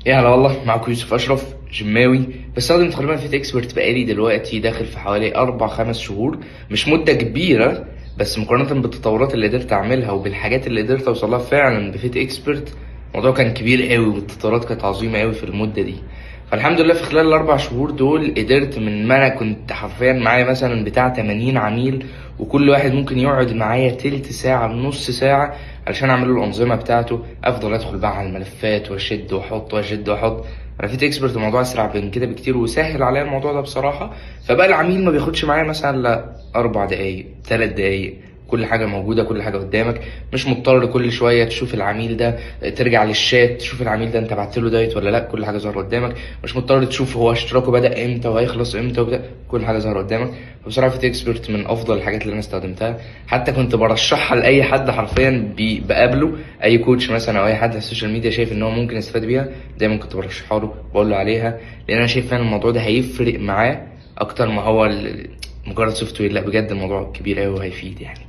يا هلا والله، معاكم يوسف اشرف جماوي. بستخدم تقريبا فيت اكسبرت بقالي دلوقتي داخل في حوالي 4 5 شهور. مش مدة كبيرة، بس مقارنة بالتطورات اللي قدرت اعملها وبالحاجات اللي قدرت اوصلها فعلا بفيت اكسبرت، الموضوع كان كبير قوي والتطورات كانت عظيمة قوي في المدة دي. فالحمد لله في خلال ال4 شهور دول قدرت من ما انا كنت حرفيا معايا مثلا بتاع 80 عميل، وكل واحد ممكن يقعد معايا تلت ساعة لنص ساعة علشان اعمل له الانظمة بتاعته، افضل ادخل بقى على الملفات واشد واحط واشد واحط. انا فيت اكسبرت الموضوع اسرع من كده بكتير وسهل عليا الموضوع ده بصراحه. فبقى العميل ما بياخدش معايا مثلا لا 4 دقايق 3 دقايق، كل حاجه موجوده، كل حاجه قدامك. مش مضطر كل شويه تشوف العميل ده، ترجع للشات تشوف العميل ده انت بعت له دايت ولا لا، كل حاجه ظاهره قدامك. مش مضطر تشوف هو اشتراكه بدا امتى وهيخلص امتى كل حاجه ظاهره قدامك. فبصراحه فيت اكسبرت من افضل الحاجات اللي انا استخدمتها. حتى كنت برشحها لاي حد حرفيا بقابله، اي كوتش مثلا او اي حد على السوشيال ميديا شايف ان هو ممكن يستفاد بيها، دايما كنت برشحها له بقول له عليها. لان انا شايف فعلا الموضوع ده هيفرق معاه اكتر ما هو مجرد سوفت وير. لا بجد الموضوع كبير قوي وهيفيد يعني.